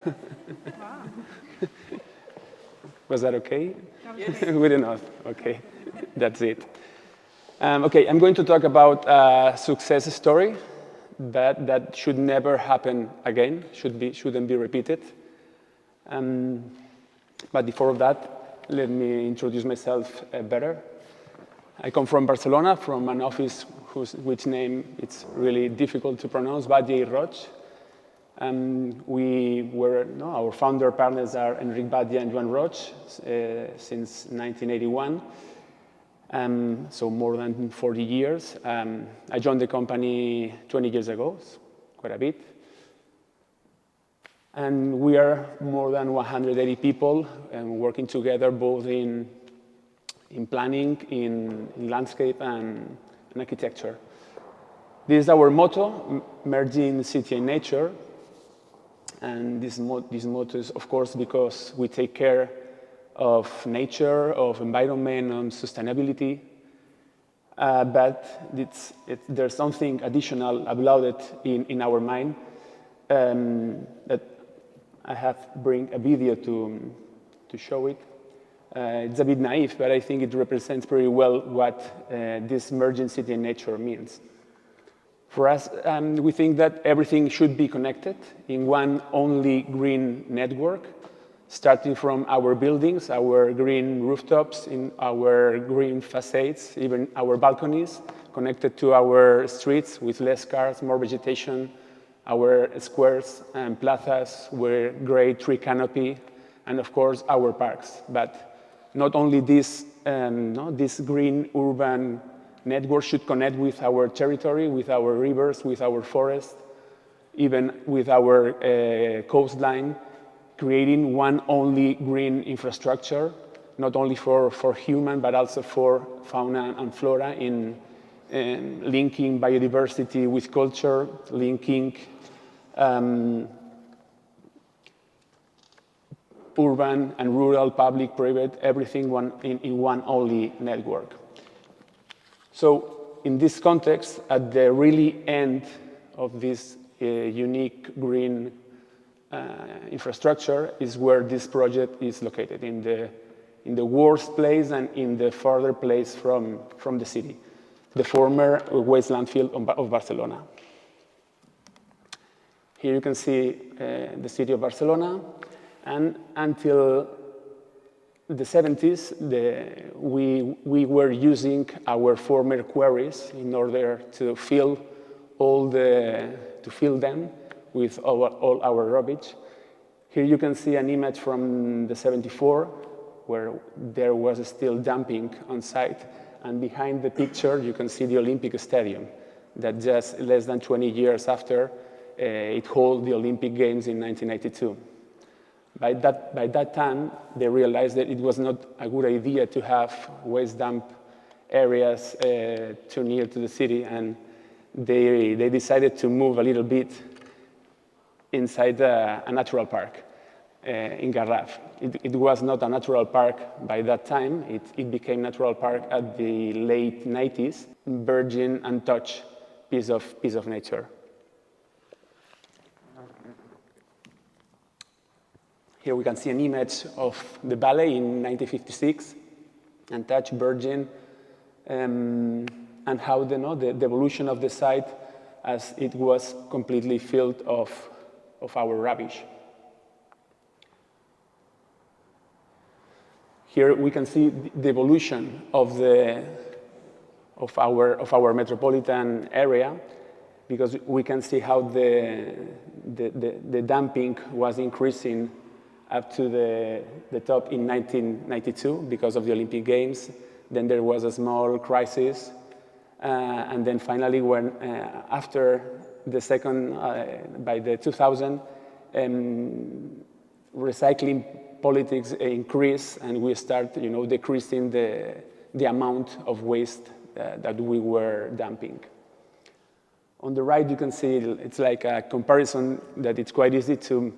Wow. Was that okay? That was great. Good enough. Okay, that's it. Okay, I'm going to talk about a success story that should never happen again, shouldn't be repeated. But before that, let me introduce myself better. I come from Barcelona, from an office which name it's really difficult to pronounce, Vall de Joan. Our founder partners are Enric Batlle and Joan Roig since 1981, so more than 40 years. I joined the company 20 years ago, quite a bit. And we are more than 180 people working together both in planning, in landscape and architecture. This is our motto, merging city and nature. And this motto is, of course, because we take care of nature, of environment, and sustainability. But there's something additional about it in our mind that I have bring a video to show it. It's a bit naive, but I think it represents pretty well what this merging city and nature means. For us, we think that everything should be connected in one only green network, starting from our buildings, our green rooftops, in our green facades, even our balconies, connected to our streets with less cars, more vegetation, our squares and plazas with great tree canopy, and of course our parks. But not only this green urban network should connect with our territory, with our rivers, with our forests, even with our coastline, creating one only green infrastructure, not only for human, but also for fauna and flora, in linking biodiversity with culture, linking urban and rural, public, private, everything in one only network. So in this context, at the really end of this unique green infrastructure is where this project is located, in the worst place and in the farther place from the city, the former waste landfill of Barcelona. Here you can see the city of Barcelona, and until the 70s, we were using our former quarries in order to fill them with all our rubbish. Here you can see an image from the 74, where there was still dumping on site, and behind the picture you can see the Olympic Stadium, that just less than 20 years after it held the Olympic Games in 1992. By that time, they realized that it was not a good idea to have waste dump areas too near to the city, and they decided to move a little bit inside a natural park in Garraf. It was not a natural park by that time. It became natural park at the late 90s, virgin, untouched piece of nature. Here we can see an image of the valley in 1956, untouched, virgin, and how the evolution of the site as it was completely filled of our rubbish. Here we can see the evolution of our metropolitan area, because we can see how the dumping was increasing up to the top in 1992 because of the Olympic Games. Then there was a small crisis, and then finally, when after the second, by the 2000, recycling politics increased, and we start, decreasing the amount of waste that we were dumping. On the right, you can see it's like a comparison that it's quite easy to,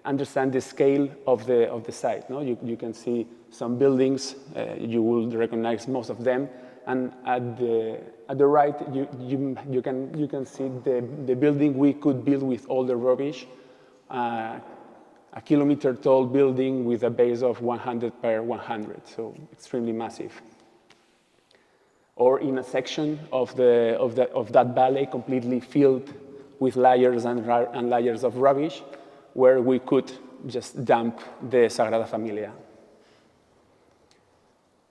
understand the scale of the site. No, you can see some buildings. You will recognize most of them, and at the right, you can see the building we could build with all the rubbish, a kilometer-tall building with a base of 100 per 100, so extremely massive. Or in a section of that valley completely filled with layers and layers of rubbish, where we could just dump the Sagrada Familia.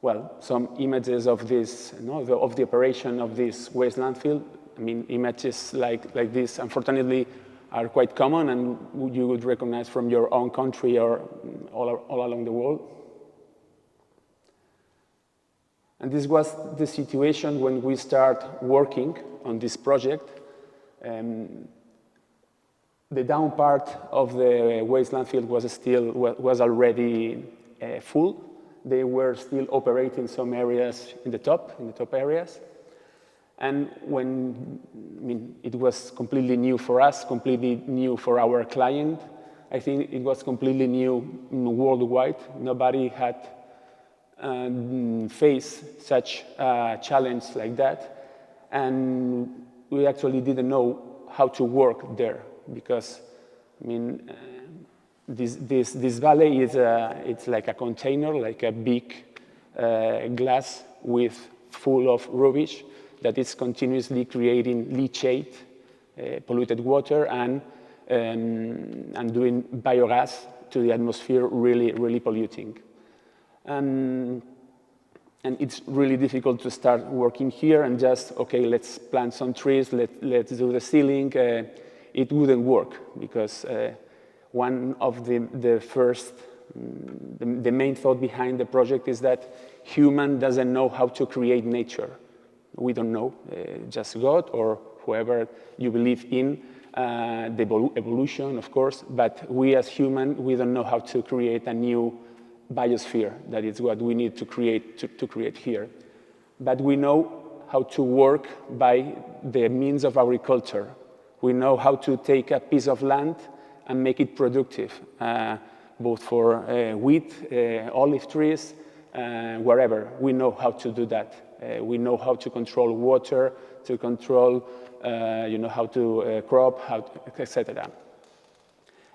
Well, some images of this, of the operation of this waste landfill. I mean, images like this, unfortunately, are quite common, and you would recognize from your own country or all along the world. And this was the situation when we start working on this project. The down part of the waste landfill was already full. They were still operating some areas in the top areas. And it was completely new for us, completely new for our client. I think it was completely new worldwide. Nobody had faced such a challenge like that. And we actually didn't know how to work there, because, this valley it's like a container, like a big glass full of rubbish that is continuously creating leachate, polluted water, and doing biogas to the atmosphere, really polluting. And it's really difficult to start working here and just, okay, let's plant some trees, let's do the ceiling. It wouldn't work, because one of the main thought behind the project is that human doesn't know how to create nature. We don't know, just God or whoever you believe in, the evolution, of course, but we as human, we don't know how to create a new biosphere. That is what we need to create here. But we know how to work by the means of agriculture. We know how to take a piece of land and make it productive, both for wheat, olive trees, wherever. We know how to do that. We know how to control water, to control, how to crop, etc.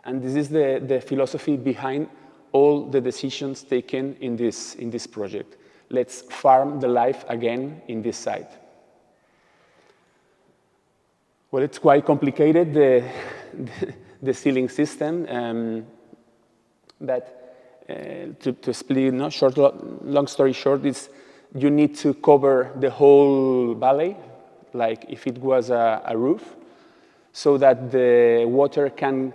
And this is the philosophy behind all the decisions taken in this project. Let's farm the life again in this site. Well, it's quite complicated, the sealing system, but to split, long story short, is you need to cover the whole valley, like if it was a roof, so that the water can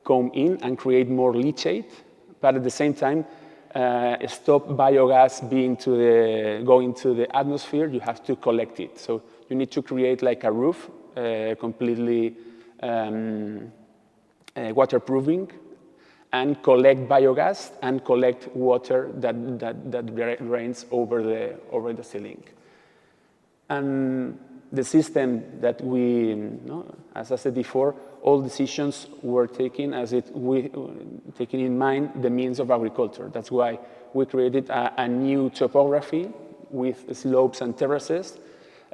come in and create more leachate, but at the same time, stop biogas going to the atmosphere. You have to collect it. So you need to create like a roof, completely waterproofing, and collect biogas and collect water that drains over the ceiling. And the system that as I said before, all decisions were taken taking in mind the means of agriculture. That's why we created a new topography with slopes and terraces.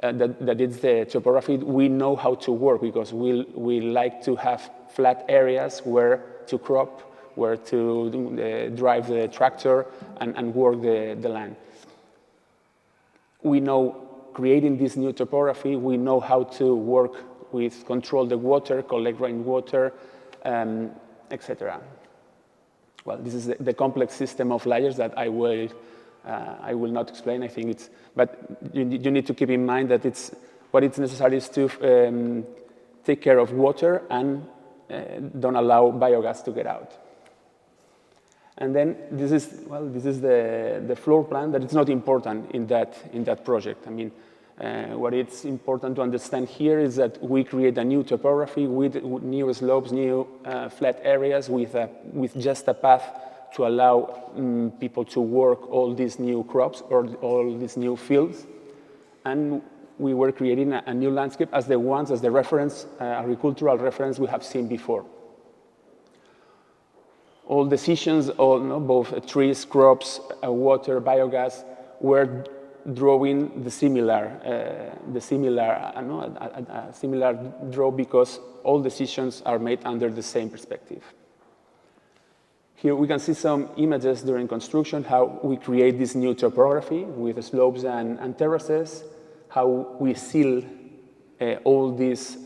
That is the topography we know how to work, because we like to have flat areas where to crop, where to drive the tractor and work the land. We know, creating this new topography, we know how to work with control the water, collect rainwater, etc. Well, this is the complex system of layers that I will not explain. I think but you need to keep in mind that what is necessary is to take care of water and don't allow biogas to get out. And then this is the floor plan, that it's not important in that project. I mean, what it's important to understand here is that we create a new topography with new slopes, new flat areas with just a path to allow people to work all these new crops or all these new fields. And we were creating a new landscape as the reference, agricultural reference we have seen before. All decisions, both trees, crops, water, biogas, were drawing the similar draw because all decisions are made under the same perspective. Here we can see some images during construction, how we create this new topography with slopes and terraces, how we seal all this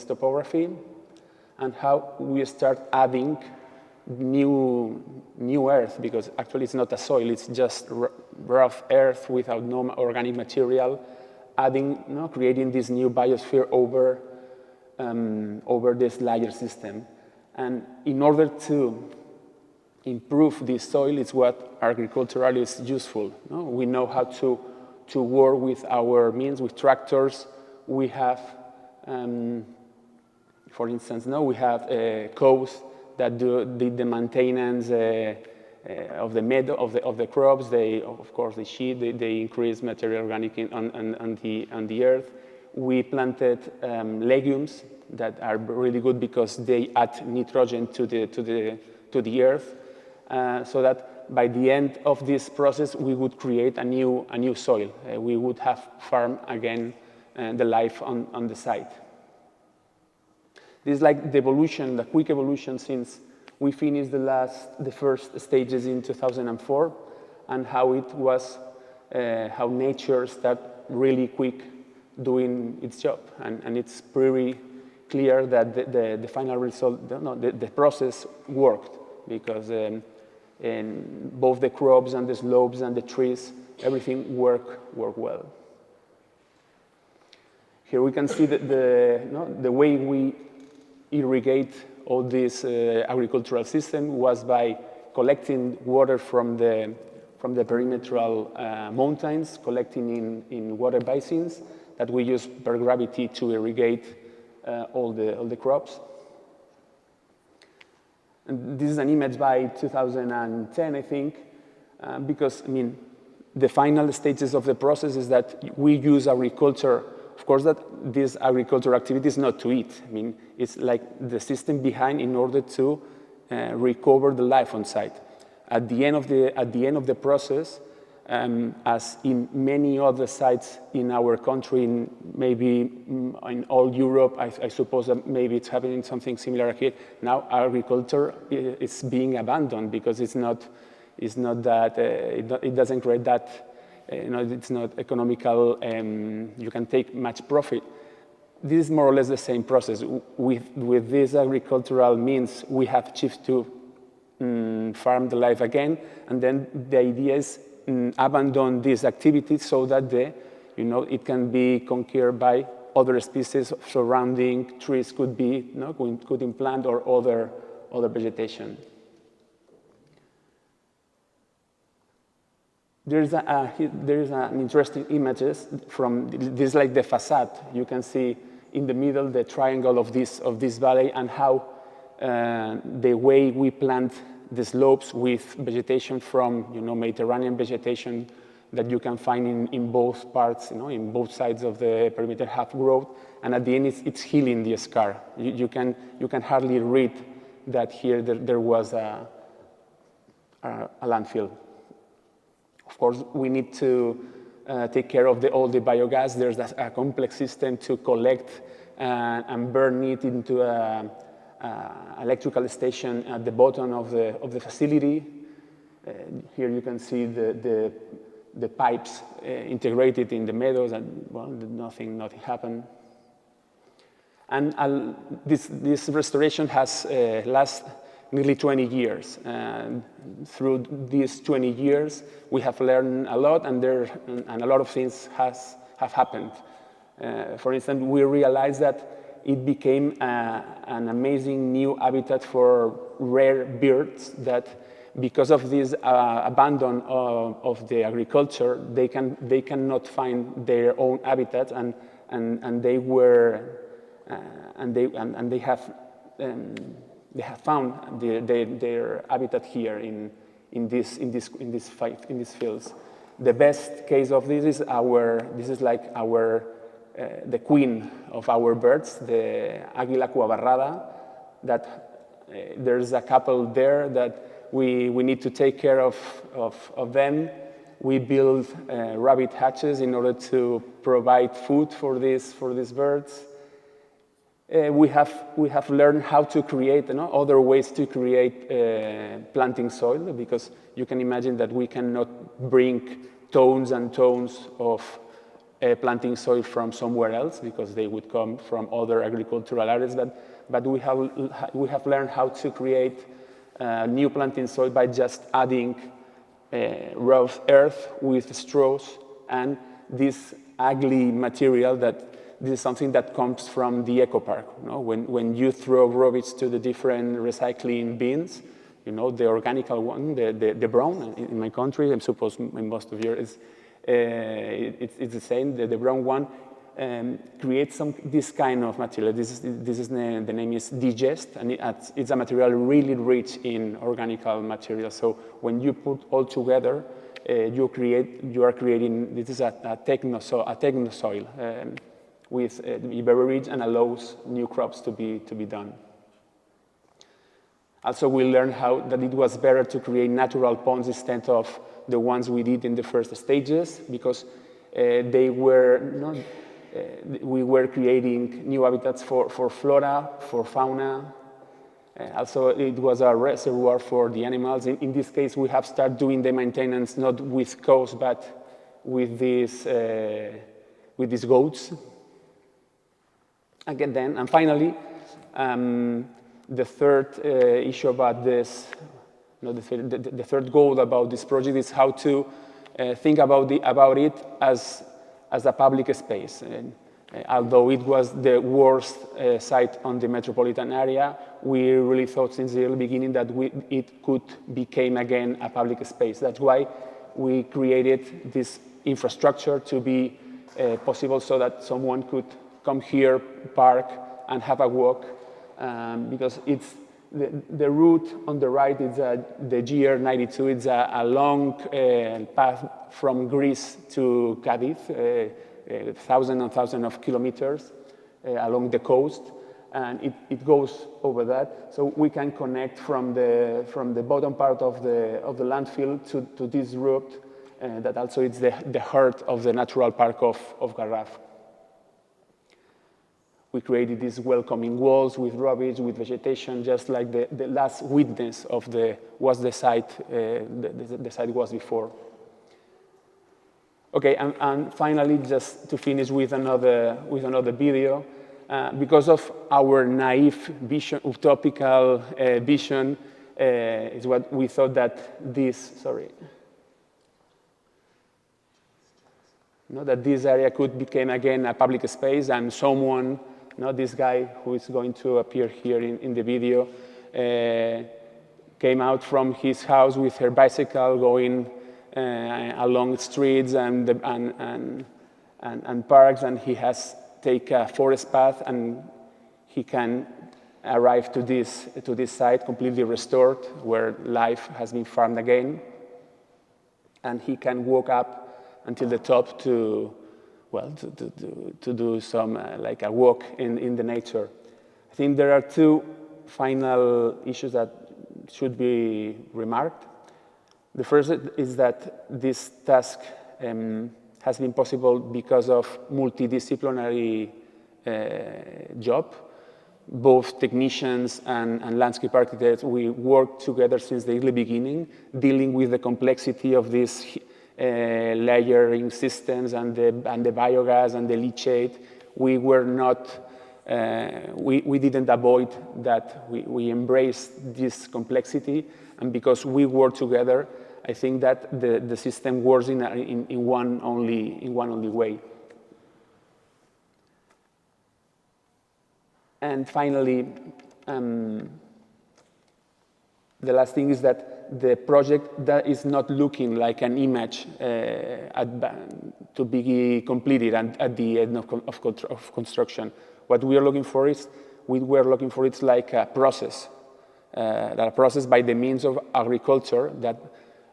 topography, and how we start adding new earth, because actually it's not a soil, it's just rough earth without no organic material, creating this new biosphere over this layer system. And in order to improve this soil, it's what agriculturally is useful. No? We know how to work with our means, with tractors. We have, for instance, we have cows that do the maintenance of the meadow, of the crops. Of course, the seed. They increase material organic on the earth. We planted legumes that are really good because they add nitrogen to the earth, so that by the end of this process, we would create a new soil. We would have farmed again the life on the site. This is like the evolution, the quick evolution since we finished the first stages in 2004, and how it was, how nature started really quick doing its job. And it's pretty clear that the final result, the process worked, because both the crops and the slopes and the trees, everything worked well. Here we can see the way we irrigate all this agricultural system was by collecting water from the perimetral mountains, collecting in water basins that we use per gravity to irrigate all the crops. And this is an image by 2010, I think, because, I mean, the final stages of the process is that we use agriculture. Of course, that this agricultural activity is not to eat. I mean, it's like the system behind in order to recover the life on site. At the end of the process, as in many other sites in our country, maybe in all Europe, I suppose that maybe it's happening something similar here. Now agriculture is being abandoned because it's not that it doesn't create that. It's not economical, you can take much profit. This is more or less the same process. With these agricultural means, we have achieved to farm the life again, and then the idea is abandon these activities so that it can be conquered by other species. Surrounding trees could be could implant or other vegetation. There's an interesting images from this, like the facade. You can see in the middle the triangle of this valley, and how the way we plant the slopes with vegetation from Mediterranean vegetation that you can find in both parts, in both sides of the perimeter have growth, and at the end it's healing the scar. You can hardly read that here there was a landfill. Of course, we need to take care of all the biogas. There's a complex system to collect and burn it into an electrical station at the bottom of the facility. Here you can see the pipes integrated in the meadows, and well, nothing happened. And this restoration has lasted nearly 20 years. And through these 20 years, we have learned a lot, and a lot of things have happened. For instance, we realized that it became an amazing new habitat for rare birds that, because of this abandon of the agriculture, they cannot find their own habitat, and they have found their habitat here in these fields. The best case of this is the queen of our birds, the Águila cuabarrada. That there's a couple there that we need to take care of them, we build rabbit hutches in order to provide food for these birds. We have learned how to create other ways to create planting soil, because you can imagine that we cannot bring tons and tons of planting soil from somewhere else, because they would come from other agricultural areas. But we have learned how to create new planting soil by just adding raw earth with straws and this ugly material that this is something that comes from the eco park. When you throw rubbish to the different recycling bins, the organic one, the brown in my country, I suppose in most of yours, it's the same. The brown one creates this kind of material. The name is digest, and it's a material really rich in organic material. So when you put all together, you are creating. This is a techno soil with very rich and allows new crops to be done. Also, we learned that it was better to create natural ponds instead of the ones we did in the first stages, because we were creating new habitats for flora, for fauna. Also, it was a reservoir for the animals. In this case, we have started doing the maintenance not with cows, but with these goats. Again, and finally, the third issue about this, the third goal about this project is how to think about it as a public space. Although it was the worst site on the metropolitan area, we really thought since the early beginning that it could become again a public space. That's why we created this infrastructure to be possible, so that someone could come here, park, and have a walk, because it's the route on the right is the GR92. It's a long path from Greece to Cadiz, thousands and thousands of kilometers along the coast, and it goes over that. So we can connect from the bottom part of the landfill to this route that also is the heart of the natural park of Garraf. We created these welcoming walls with rubbish, with vegetation, just like the last witness of the site was before. Okay, and finally, just to finish with another video, because of our naive vision, utopical vision, is what we thought that this area could become again a public space, and someone, this guy who is going to appear here in the video, came out from his house with her bicycle, going along streets and parks, and he has taken a forest path, and he can arrive to this site completely restored, where life has been farmed again, and he can walk up until the top to do some like a walk in the nature. I think there are two final issues that should be remarked. The first is that this task has been possible because of multidisciplinary job. Both technicians and landscape architects, we worked together since the early beginning, dealing with the complexity of these layering systems and the biogas and the leachate. We were not, we didn't avoid that. We embraced this complexity, and because we work together, I think that the system works in one only way. And finally, the last thing is that the project that is not looking like an image to be completed at the end of construction. What we are looking for is, it's like a process, by the means of agriculture that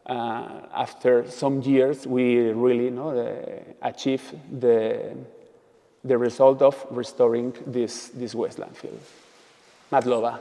after some years we really achieve the result of restoring this waste landfill. Madlova.